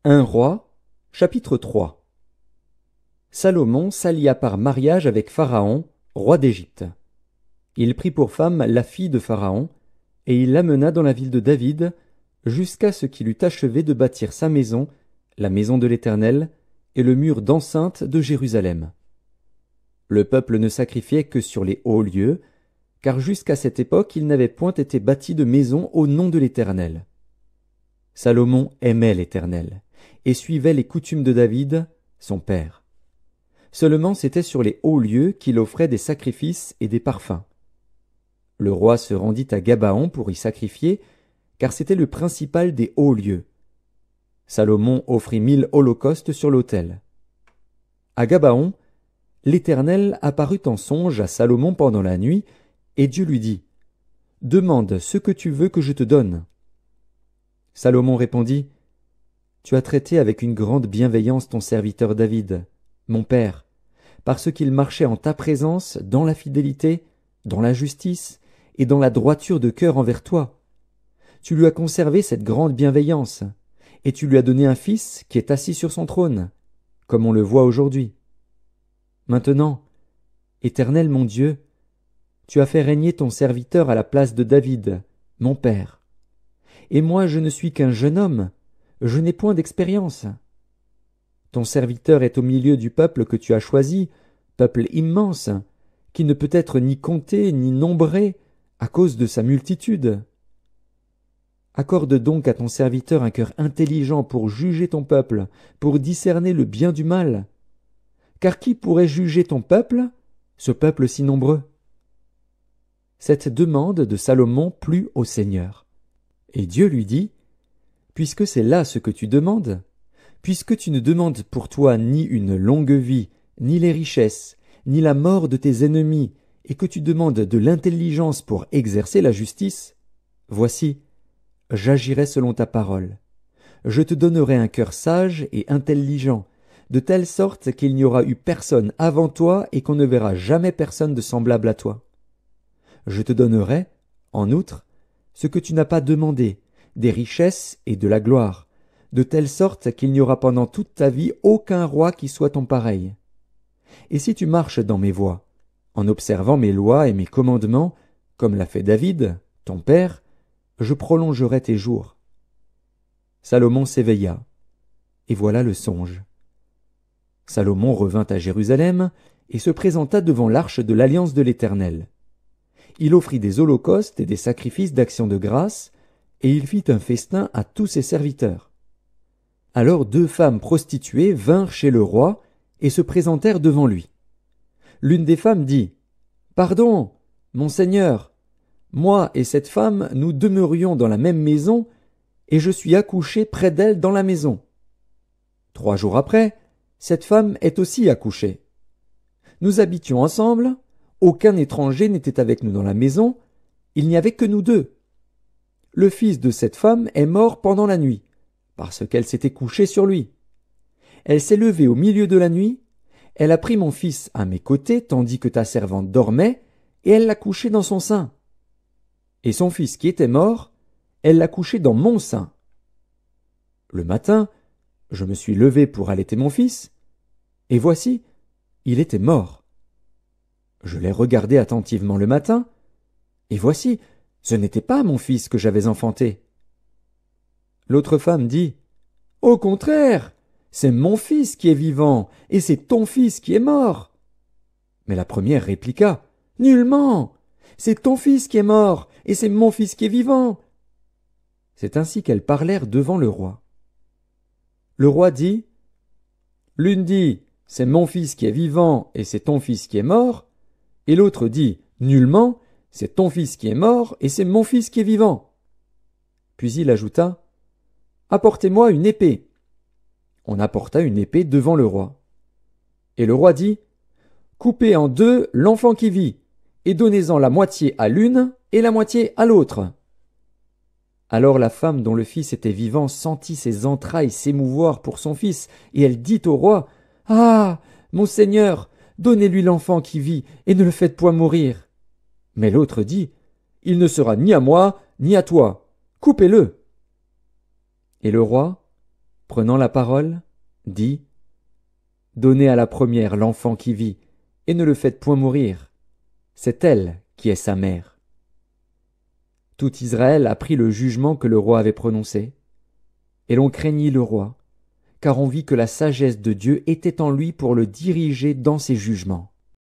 Un roi, chapitre 3. Salomon s'allia par mariage avec Pharaon, roi d'Égypte. Il prit pour femme la fille de Pharaon, et il l'amena dans la ville de David, jusqu'à ce qu'il eût achevé de bâtir sa maison, la maison de l'Éternel, et le mur d'enceinte de Jérusalem. Le peuple ne sacrifiait que sur les hauts lieux, car jusqu'à cette époque il n'avait point été bâti de maison au nom de l'Éternel. Salomon aimait l'Éternel, et suivait les coutumes de David, son père. Seulement c'était sur les hauts lieux qu'il offrait des sacrifices et des parfums. Le roi se rendit à Gabaon pour y sacrifier, car c'était le principal des hauts lieux. Salomon offrit 1000 holocaustes sur l'autel. À Gabaon, l'Éternel apparut en songe à Salomon pendant la nuit, et Dieu lui dit, « Demande ce que tu veux que je te donne. » Salomon répondit, « Tu as traité avec une grande bienveillance ton serviteur David, mon père, parce qu'il marchait en ta présence dans la fidélité, dans la justice et dans la droiture de cœur envers toi. Tu lui as conservé cette grande bienveillance, et tu lui as donné un fils qui est assis sur son trône, comme on le voit aujourd'hui. Maintenant, Éternel mon Dieu, tu as fait régner ton serviteur à la place de David, mon père. Et moi je ne suis qu'un jeune homme, je n'ai point d'expérience. Ton serviteur est au milieu du peuple que tu as choisi, peuple immense, qui ne peut être ni compté ni nombré à cause de sa multitude. Accorde donc à ton serviteur un cœur intelligent pour juger ton peuple, pour discerner le bien du mal. Car qui pourrait juger ton peuple, ce peuple si nombreux? Cette demande de Salomon plut au Seigneur. Et Dieu lui dit, « Puisque c'est là ce que tu demandes, puisque tu ne demandes pour toi ni une longue vie, ni les richesses, ni la mort de tes ennemis, et que tu demandes de l'intelligence pour exercer la justice, voici, j'agirai selon ta parole. Je te donnerai un cœur sage et intelligent, de telle sorte qu'il n'y aura eu personne avant toi et qu'on ne verra jamais personne de semblable à toi. Je te donnerai, en outre, ce que tu n'as pas demandé, des richesses et de la gloire, de telle sorte qu'il n'y aura pendant toute ta vie aucun roi qui soit ton pareil. Et si tu marches dans mes voies, en observant mes lois et mes commandements, comme l'a fait David, ton père, je prolongerai tes jours. » Salomon s'éveilla, et voilà le songe. Salomon revint à Jérusalem et se présenta devant l'arche de l'alliance de l'Éternel. Il offrit des holocaustes et des sacrifices d'action de grâce, et il fit un festin à tous ses serviteurs. Alors 2 femmes prostituées vinrent chez le roi et se présentèrent devant lui. L'une des femmes dit, « Pardon, mon Seigneur, moi et cette femme nous demeurions dans la même maison, et je suis accouchée près d'elle dans la maison. 3 jours après, cette femme est aussi accouchée. Nous habitions ensemble, aucun étranger n'était avec nous dans la maison, il n'y avait que nous 2. Le fils de cette femme est mort pendant la nuit, parce qu'elle s'était couchée sur lui. Elle s'est levée au milieu de la nuit, elle a pris mon fils à mes côtés tandis que ta servante dormait, et elle l'a couché dans son sein. Et son fils qui était mort, elle l'a couché dans mon sein. Le matin, je me suis levé pour allaiter mon fils, et voici, il était mort. Je l'ai regardé attentivement le matin, et voici, ce n'était pas mon fils que j'avais enfanté. L'autre femme dit, « Au contraire, c'est mon fils qui est vivant, et c'est ton fils qui est mort. » Mais la première répliqua, « Nullement, c'est ton fils qui est mort, et c'est mon fils qui est vivant. » C'est ainsi qu'elles parlèrent devant le roi. Le roi dit, « L'une dit, c'est mon fils qui est vivant, et c'est ton fils qui est mort, et l'autre dit, nullement, c'est ton fils qui est mort, et c'est mon fils qui est vivant. » Puis il ajouta, « Apportez-moi une épée. » On apporta une épée devant le roi. Et le roi dit, « Coupez en 2 l'enfant qui vit, et donnez-en la moitié à l'une et la moitié à l'autre. » Alors la femme dont le fils était vivant sentit ses entrailles s'émouvoir pour son fils, et elle dit au roi, « Ah, mon Seigneur, donnez-lui l'enfant qui vit, et ne le faites point mourir. » Mais l'autre dit, « Il ne sera ni à moi, ni à toi. Coupez-le. » Et le roi, prenant la parole, dit « Donnez à la première l'enfant qui vit, et ne le faites point mourir. C'est elle qui est sa mère. » Tout Israël apprit le jugement que le roi avait prononcé, et l'on craignit le roi, car on vit que la sagesse de Dieu était en lui pour le diriger dans ses jugements.